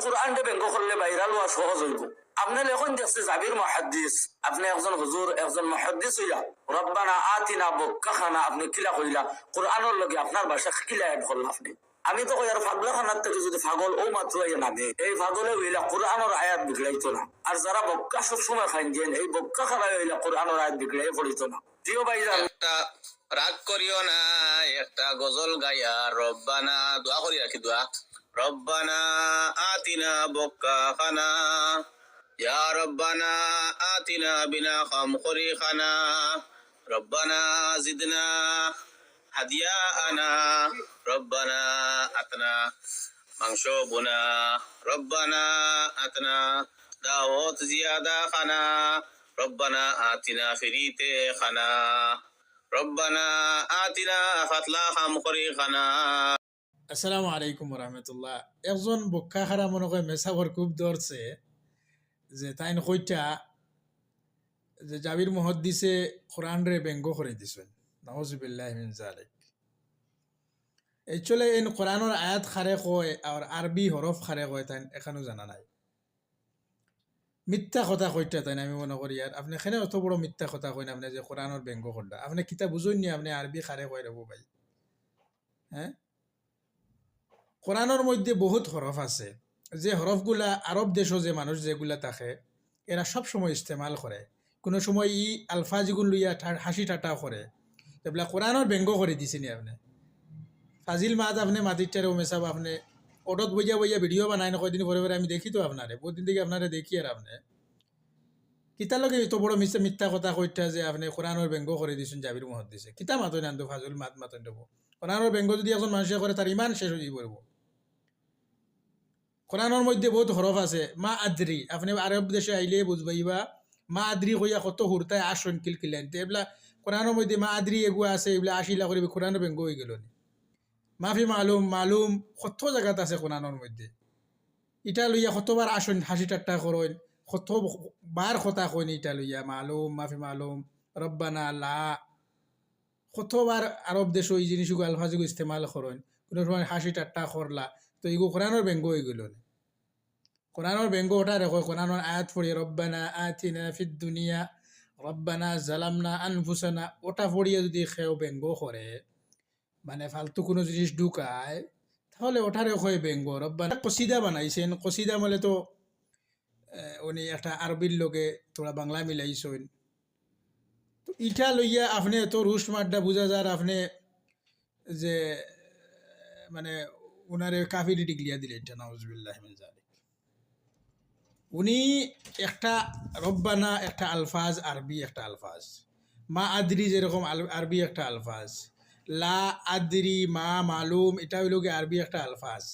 কোরআনটা ব্যঙ্গ করলে বাইরা লওয়া সহজ হইব। আপনি এখন দেখছে জাবির মুহাদ্দিস, আপনি একজন হুজুর একজন মুহাদ্দিস হইলা রব্বানা আতিনা বক্কাখানা আপনি কিলা কইলা কোরআনের লগে আপনার ভাষা কিলা অ্যাড করলা আপনি। আমি তো কই আর পাগলাখানার থেকে যদি পাগল ও মাত্র নামে এই পাগলে হইলা কোরআনের আয়াত বিগড়াইতো না। আর যারা বক্কা সবসময় খাইন দেন এই বক্কা খানায় হইলা কোরআনের আয়াত বিগড়াই পড়িতো না। প্রিয় ভাইরা, একটা রাগ করিও না, একটা গজল গাইয়া রব্বানা দোয়া করি রাখি। দোয়া রব্বানা আতিনা বক্কা খানা ইয়া রব্বানা আতিনা বিনা খাম করি খানা রব্বানা জিদনা হাদিয়া আনা রব্বানা আতনা মাংস বোনা রব্বানা আতনা দাওয়াত জিয়াদা খানা রব্বানা আতিনা ফিরিতে খানা রব্বানা আতিনা ফাতলা খাম করি খানা। আসসালামু আলাইকুম রহমতুল্লাহ। একজন বক্কা খারা মনে করে মেসাবর খুব ধরছে যে তাইন কইটা যে জাবির মুহাদ্দিসে কোরআন রে ব্যঙ্গ করে দিছেন, নাউজুবিল্লাহি মিন যালিক। একচুয়ালি এই কোরআনের আয়াত খারে কয় আর আরবি হরফ খারে কয় তাই এখানেও জানা নাই। মিথ্যা কথা কইটা তাই আমি মনে করি। আর আপনি এখানে অত বড় মিথ্যা কথা কইন আপনি যে কোরআনের ব্যঙ্গ করলা, আপনি কিতা বুঝুন নি? আপনি আরবি খারে কয় রব ভাই। হ্যাঁ, কোরআনের মধ্যে বহুত হরফ আছে, যে হরফগুলা আরব দেশও যে মানুষ যেগুলা থাকে এরা সব সময় ইস্তেমাল করে। কোনো সময় ই আলফাজগুলো লইয়া হাসি ঠাট্টা করে, এগুলা কোরআনের ব্যঙ্গ করে দিছেনি আপনি। ফাজিল মাত আপনি মাতিটারে মেসাব আপনি অটত বইয়া বইয়া ভিডিও বানাই না কয়দিন পরে পরে আমি দেখি তো আপনারে, বহুদিন থেকে আপনারে দেখি। আর আপনি কিতা লগে এত বড় মিথ্যা কথা কইটা যে আপনি কোরআনের ব্যঙ্গ করে দিছেন জাবির মুহাদ্দিসে। কিতা মাতই না ফাজুল মাত মাতন দেব। কোরআনের ব্যঙ্গ যদি একজন মানুষে করে তার ইমান শেষ হয়ে পড়ব। কোরআনের মধ্যে বহুত হরফ আছে। মা আদ্রি আপনি আরব দেশে আইলে বুঝবাইবা মা আদ্রি কইয়া কত হুরতায় আসন কিলকিলেন এগুলা কোরআনের মধ্যে মা আদ্রি এগুলো আছে, এগুলা আশিলা করিবে কোরআনের ব্যঙ্গ হয়ে গেল। মাফি মালুম মালুম কত জায়গাত আছে কোরআনের মধ্যে। ইটা লইয়া কতবার আসন হাসি ঠাট্টা করেন, কত বার কথা কইন ইটা লইয়া মালুম মাফি মালুম রব্বানা লা কতবার আরব দেশ এই জিনিসগুলো আলফাজুগু ইস্তেমাল করেন, কোনো সময় হাসি ঠাট্টা করলা তো এগুলো কোরআনের ব্যঙ্গ হয়ে গেল। কোরআনের ব্যঙ্গ ওটা রেখো। কোরআনের আয়াত পড়ি রব্বানা আতিনা ফিদ দুনিয়া রব্বানা জালামনা আনফুসানা, ওটা পড়িয়ে যদি খেয়েও ব্যঙ্গ করে মানে ফালতু কোনো জিনিস ঢুকায় তাহলে ওটারে হয় ব্যঙ্গ। রব্বানা কসিদা বানাইছেন, কসিদা বলে তো উনি একটা আরবির লোকে তোরা বাংলা মিলাইছেন। তো ইটা লইয়া আপনি তো রুশ মাড্ডা বুঝা যার আপনি যে মানে উনারে কাফিরি ডিগ্লিয়া দিলে এটা নাউজুবিল্লাহি মিন যালিক। উনি একটা রব্বানা একটা আলফাজ আরবি একটা আলফাজ, মা আদরি যেরকম আরবি একটা আলফাজ, লা আদরি মা মালুম এটা হইল গিয়ে আরবি একটা আলফাজ।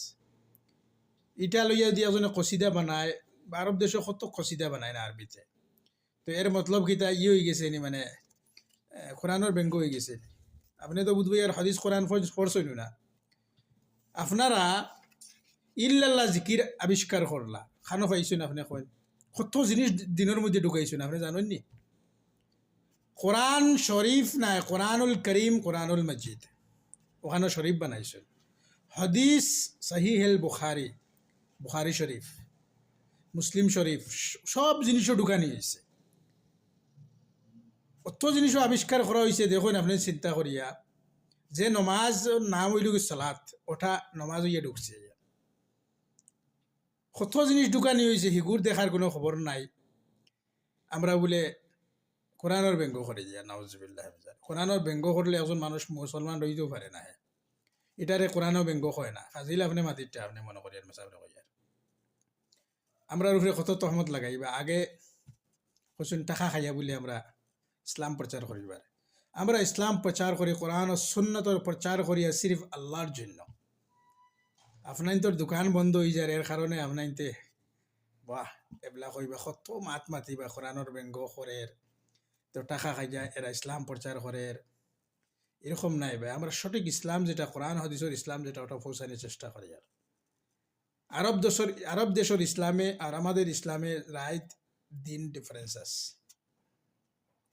এটা লইয়া যদি একজনে কসিদা বানায়, আরব দেশে কত কসিদা বানায় না আরবিতে, তো এর মতলব কিতা হয়ে গেছে নি মানে কোরআনের ব্যঙ্গ হয়ে গেছে। আপনি তো বুঝবো আর হাদিস কোরআন পড়ছেন না। আপনারা ইল্লাল্লাহ জিকির আবিষ্কার করলা খানো পাইছেন, আপনি কইন কত জিনিস দিনের মধ্যে ঢুকাইছেন আপনি জানেন নি? কোরআন শরীফ নাই, কোরআনুল করিম কোরআনুল মজিদ ওখানে শরীফ বানাইছেন। হাদিস সহিহুল বুখারী বুখারী শরীফ মুসলিম শরীফ সব জিনিসও ঢুকানি হয়েছে। কত জিনিসও আবিষ্কার করা হয়েছে। দেখুন আপনি চিন্তা করিয়া যে নমাজ নাম হইল সালাত, ওটা নমাজ হইয়া ঢুকছে। কত জিনিস ঢুকানি হয়েছে, হিগুর দেখার কোনো খবর নাই। আমরা বলে কোরআনের ব্যঙ্গ করে দিয়া নাউজুবিল্লাহ। কোরআনের ব্যঙ্গ করলে একজন মানুষ মুসলমান রইতেও পারে না। এটারে কোরআনও ব্যঙ্গ হয় না। ফাজিল আপনি মাতিরটা আপনি মনে করিয়ার মেসাবরে কইয়ার আমরা উপরে কত তহমত লাগাইবা। আগে কচুন টাকা খাইয়া বলে আমরা ইসলাম প্রচার করিবার। আমরা ইসলাম প্রচার করি, কোরআন ও সুন্নতর প্রচার করিয়া সিরিফ আল্লাহর জন্য। আপনার তোর দোকান বন্ধ হয়ে যায় এর কারণে আপনাইতে বাহ এবলা কইবা কত মাত মাতিবা কোরআনের ব্যঙ্গ করে তো টাকা খাইয়া এরা ইসলাম প্রচার করে। এরকম নাই ভাই। আমরা সঠিক ইসলাম যেটা কোরআন হাদিসের ইসলাম যেটা ওটা পৌঁছানোর চেষ্টা করি। আর আরব দেশের ইসলামে আর আমাদের ইসলামে রাইট দিন ডিফারেন্স আছে।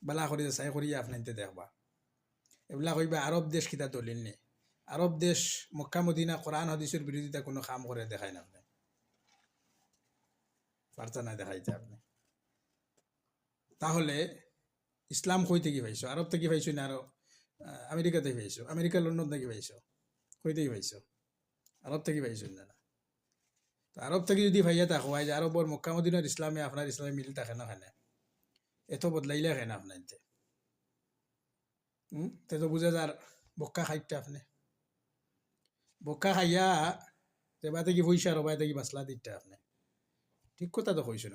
বালা করি চাই করি আপনাইতে দেখবা এগুলা কইবা আরব দেশ কিতা দলিল নেই। আরব দেশ মক্কা মদিনা কোরআন হাদিসের বিরোধিতা কোনো কাম করে দেখায় না। পারতা না দেখাইতে আপনি। তাহলে ইসলাম কই থেকে পাইছো? আরব থেকে পাইছো না আরো আমেরিকা থেকে পাইছো? আমেরিকা লন্ডন থেকে পাইছো? কই থেকে পাইছো? আরব থেকে পাইছো না? তো আরব থেকে যদি ভাইয়া থাকো যে আরবর মক্কা মদিনার ইসলামে আপনার ইসলামে মিল থাকে না খানে, এত বদলাইলে খায় না আপনার তে তো বুঝা যার বক্কা খাইতে আপনি বক্কা খাইয়া তেবা থেকে পয়সা রবাই থেকে মাসলা দিতে আপনি ঠিক কথা তো কইছেন